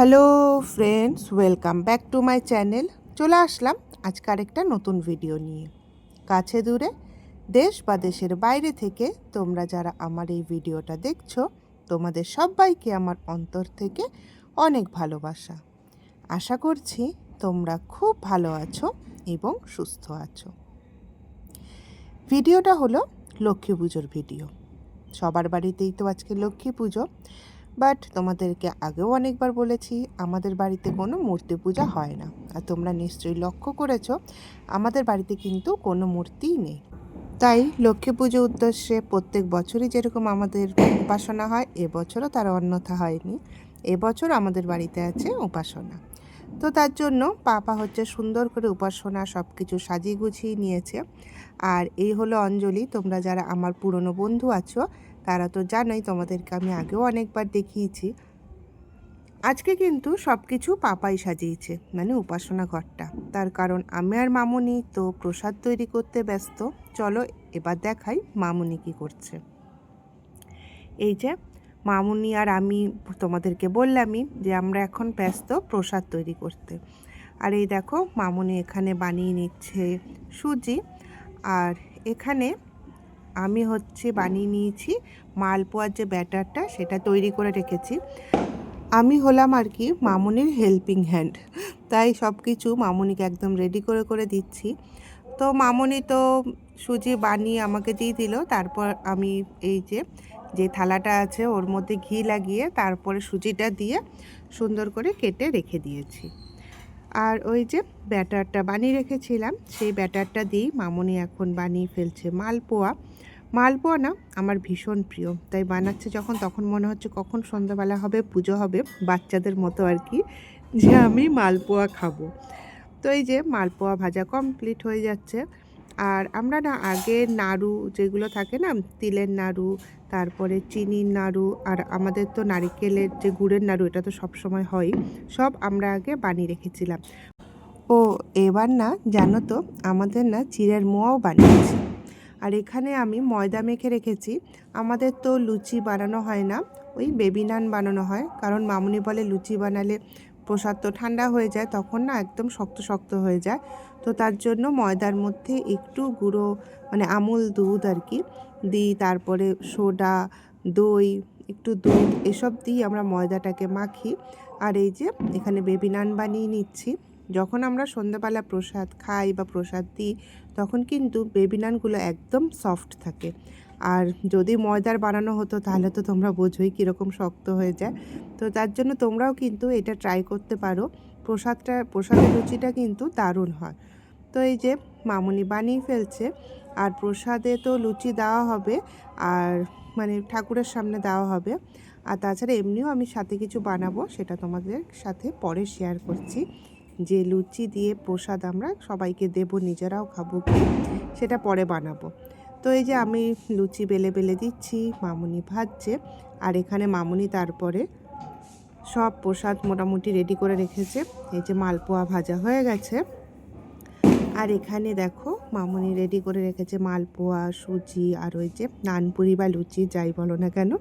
Hello friends, welcome back to my channel. চলে আসলাম আজকে আরেকটা নতুন ভিডিও নিয়ে। কাছে দূরে, দেশ বা দেশের বাইরে থেকে তোমরা যারা আমার এই ভিডিওটা দেখছো, তোমাদের সবাইকে আমার অন্তর থেকে অনেক ভালোবাসা। আশা করছি তোমরা খুব ভালো আছো এবং সুস্থ আছো। ভিডিওটা হলো লক্ষ্মী পুজোর ভিডিও। সবার বাড়িতেই তো আজকে লক্ষ্মী পুজো, বাট তোমাদেরকে আগেও অনেকবার বলেছি আমাদের বাড়িতে কোনো মূর্তি পূজা হয় না। আর তোমরা নিশ্চয়ই লক্ষ্য করেছো আমাদের বাড়িতে কিন্তু কোনো মূর্তিই নেই। তাই লক্ষ্মী পুজো উদ্দেশ্যে প্রত্যেক বছরই যেরকম আমাদের উপাসনা হয়, এবছরও তার অন্যথা হয়নি। এবছর আমাদের বাড়িতে আছে উপাসনা। তো তার জন্য পাপা হচ্ছে সুন্দর করে উপাসনা সব কিছু সাজিয়ে গুছিয়ে নিয়েছে। আর এই হলো অঞ্জলি। তোমরা যারা আমার পুরনো বন্ধু আছো তারা তো জানোই, তোমাদেরকে আমি আগেও অনেকবার দেখিয়েছি। আজকে কিন্তু সব কিছু পাপাই সাজিয়েছে, মানে উপাসনা ঘরটা। তার কারণ আমি আর মামুনি তো প্রসাদ তৈরি করতে ব্যস্ত। চলো এবার দেখাই মামুনি কি করছে। এই যে মামুনি আর আমি তোমাদেরকে বললামই যে আমরা এখন ব্যস্ত প্রসাদ তৈরি করতে। আর এই দেখো মামুনি এখানে বানিয়ে নিচ্ছে সুজি, আর এখানে আমি হচ্ছে বানিয়ে নিয়েছি মালপোয়ার যে ব্যাটারটা, সেটা তৈরি করে রেখেছি। আমি হলাম আর কি মামুনির হেল্পিং হ্যান্ড, তাই সব কিছু মামুনিকে একদম রেডি করে করে দিচ্ছি। তো মামুনি তো সুজি বানিয়ে আমাকে দিয়ে দিল। তারপর আমি এই যে থালাটা আছে ওর মধ্যে ঘি লাগিয়ে তারপরে সুজিটা দিয়ে সুন্দর করে কেটে রেখে দিয়েছি। আর ওই যে ব্যাটারটা বানিয়ে রেখেছিলাম, সেই ব্যাটারটা দিয়েই মামুনি এখন বানিয়ে ফেলছে মালপোয়া। মালপোয়া না আমার ভীষণ প্রিয়, তাই বানাচ্ছে যখন তখন মনে হচ্ছে কখন সন্ধ্যাবেলা হবে, পুজো হবে, বাচ্চাদের মতো আর কি, যে আমি মালপোয়া খাবো। তো এই যে মালপোয়া ভাজা কমপ্লিট হয়ে যাচ্ছে। আর আমরা না আগে নাড়ু যেগুলো থাকে না, তিলের নাড়ু, তারপরে চিনির নাড়ু, আর আমাদের তো নারিকেলের যে গুড়ের নাড়ু, এটা তো সবসময় হয়, সব আমরা আগে বানিয়ে রেখেছিলাম। ও এবার না জানো তো আমাদের না চিড়ের মোয়াও বানিয়েছি। আর এখানে আমি ময়দা মেখে রেখেছি। আমাদের তো লুচি বানানো হয় না, ওই বেবি নান বানানো হয়। কারণ মামুনি বলে লুচি বানালে প্রসাদ তো ঠান্ডা হয়ে যায়, তখন না একদম শক্ত শক্ত হয়ে যায়। তো তার জন্য ময়দার মধ্যে একটু গুঁড়ো, মানে আমুল দুধ আর কি দিই, তারপরে সোডা, দই, একটু দুধ, এসব দিয়ে আমরা ময়দাটাকে মাখি। আর এই যে এখানে বেবি নান বানিয়ে নিচ্ছি। যখন আমরা সন্ধ্যাবেলা প্রসাদ খাই বা প্রসাদ দিই, তখন কিন্তু বেবি নানগুলো একদম সফট থাকে। আর যদি ময়দার বানানো হতো তাহলে তো তোমরা বোঝোই কীরকম শক্ত হয়ে যায়। তো তার জন্য তোমরাও কিন্তু এটা ট্রাই করতে পারো। প্রসাদের রুচিটা কিন্তু দারুণ হয়। তো এই যে মামুনি বানিয়ে ফেলছে। আর প্রসাদে তো লুচি দেওয়া হবে, আর মানে ঠাকুরের সামনে দেওয়া হবে। আর তাছাড়া এমনিও আমি সাথে কিছু বানাবো, সেটা তোমাদের সাথে পরে শেয়ার করছি। যে লুচি দিয়ে প্রসাদ আমরা সবাইকে দেব, নিজেরাও খাবো কি, সেটা পরে বানাবো। তো এই যে আমি লুচি বেলে বেলে দিচ্ছি, মামুনি ভাজছে। আর এখানে মামুনি তারপরে সব প্রসাদ মোটামুটি রেডি করে রেখেছে। এই যে মালপোয়া ভাজা হয়ে গেছে। আর এখানে দেখো মামুনি রেডি করে রেখেছে মালপোয়া, সুজি, আর ওই যে নানপুরি বা লুচি যাই বলো না কেন,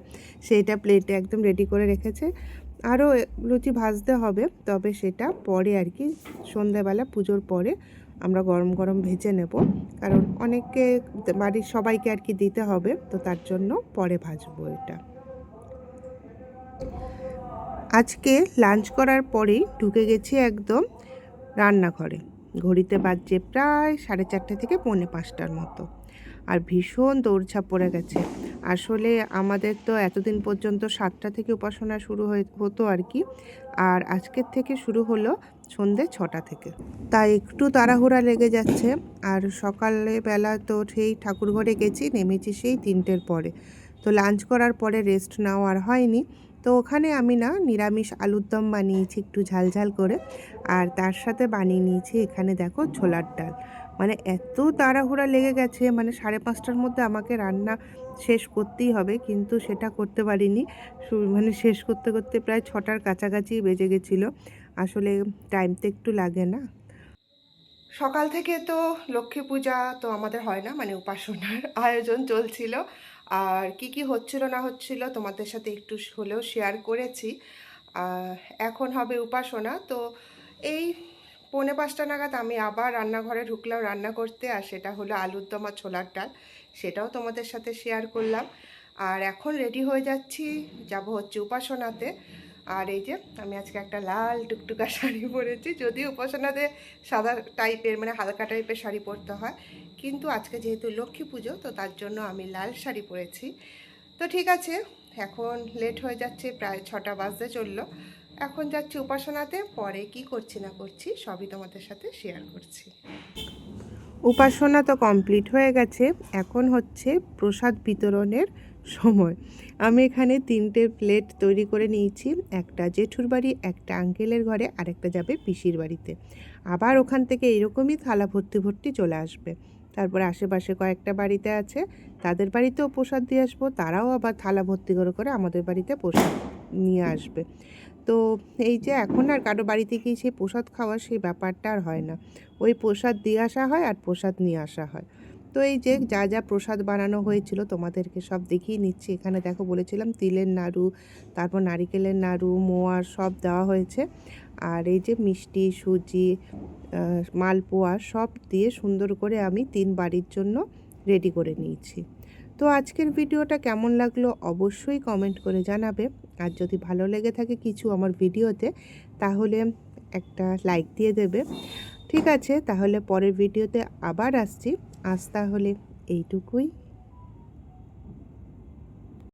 সেইটা প্লেটে একদম রেডি করে রেখেছে। আরও লুচি ভাজতে হবে, তবে সেটা পরে আর কি, সন্ধ্যাবেলা পুজোর পরে আমরা গরম গরম ভেজে নেব। কারণ অনেককে, বাড়ির সবাইকে আর কি দিতে হবে, তো তার জন্য পরে ভাজবো এটা। আজকে লাঞ্চ করার পরেই ঢুকে গেছি একদম রান্নাঘরে। ঘড়িতে বাজছে প্রায় 4:30 থেকে 4:45টার মতো। আর ভীষণ দৌড়ঝাঁপ পড়ে গেছে। আসলে আমাদের তো এতদিন পর্যন্ত 7টা থেকে উপাসনা শুরু হতো আর কি, আর আজকের থেকে শুরু হলো সন্ধ্যে 6টা থেকে। তাই একটু তাড়াহুড়া লেগে যাচ্ছে। আর সকালে বেলা তো সেই ঠাকুরঘরে গেছি, নেমেছি সেই 3টের পরে। তো লাঞ্চ করার পরে রেস্ট নেওয়া আর হয়নি। তো ওখানে আমি না নিরামিষ আলুর দম বানিয়েছি একটু ঝালঝাল করে, আর তার সাথে বানিয়ে নিয়েছি এখানে দেখো ছোলার ডাল। মানে এত তাড়াহুড়া লেগে গেছে, মানে 5:30টার মধ্যে আমাকে রান্না শেষ করতেই হবে, কিন্তু সেটা করতে পারিনি। মানে শেষ করতে করতে প্রায় 6টার কাছাকাছি বেজে গেছিলো। আসলে টাইম তো একটু লাগে না। সকাল থেকে তো লক্ষ্মী পূজা তো আমাদের হয় না, মানে উপাসনার আয়োজন চলছিল। আর কি কি হচ্ছিল না হচ্ছিল তোমাদের সাথে একটু হলেও শেয়ার করেছি। এখন হবে উপাসনা। তো এই 4:45 নাগাদ আমি আবার রান্নাঘরে ঢুকলাম রান্না করতে, আর সেটা হলো আলুর দম আর ছোলার ডাল। সেটাও তোমাদের সাথে শেয়ার করলাম। আর এখন রেডি হয়ে যাচ্ছি, যাব হচ্ছে উপাসনাতে। আর এই যে আমি আজকে একটা লাল টুকটুকা শাড়ি পরেছি, যদিও উপাসনাতে সাদা টাইপের মানে হালকা টাইপের শাড়ি পরতে হয়, কিন্তু আজকে যেহেতু লক্ষ্মী পুজো তো তার জন্য আমি লাল শাড়ি পরেছি। তো ঠিক আছে, এখন লেট হয়ে যাচ্ছে, প্রায় 6টা বাজতে চললো। এখন যাচ্ছি উপাসনাতে, পরে কি করছি না করছি সবই তোমাদের সাথে শেয়ার করছি। উপাসনা তো কমপ্লিট হয়ে গেছে, এখন হচ্ছে প্রসাদ বিতরণের সময়। আমি এখানে 3টে প্লেট তৈরি করে নিয়েছি, একটা জেঠুর বাড়ি, একটা আঙ্কেলের ঘরে, আরেকটা যাবে পিসির বাড়িতে। আবার ওখান থেকে এরকমই থালা ভর্তি ভর্তি চলে আসবে। তারপরে আশেপাশে কয়েকটা বাড়িতে আছে, তাদের বাড়িতেও প্রসাদ দিয়ে আসবো, তারাও আবার থালা ভর্তি করে করে আমাদের বাড়িতে প্রসাদ নিয়ে আসবে। তো এই যে এখন আর কারো বাড়িতে গিয়ে সেই প্রসাদ খাওয়া সেই ব্যাপারটা আর হয় না, ওই প্রসাদ দিয়ে আসা হয় আর প্রসাদ নিয়ে আসা হয়। তো এই যে যা যা প্রসাদ বানানো হয়েছিল তোমাদেরকে সব দেখিয়ে নিচ্ছি। এখানে দেখো, বলেছিলাম তিলের নাড়ু, তারপর নারিকেলের নাড়ু, মোয়ার সব দেওয়া হয়েছে। আর এই যে মিষ্টি, সুজি, মালপোয়া সব দিয়ে সুন্দর করে আমি 3 বাড়ির জন্য রেডি করে নিয়েছি। তো আজকের ভিডিওটা কেমন লাগলো অবশ্যই কমেন্ট করে জানাবে। আর যদি ভালো লেগে থাকে কিছু আমার ভিডিওতে, তাহলে একটা লাইক দিয়ে দেবে। ঠিক আছে, তাহলে পরের ভিডিওতে আবার আসছি। আজ তাহলে এইটুকুই।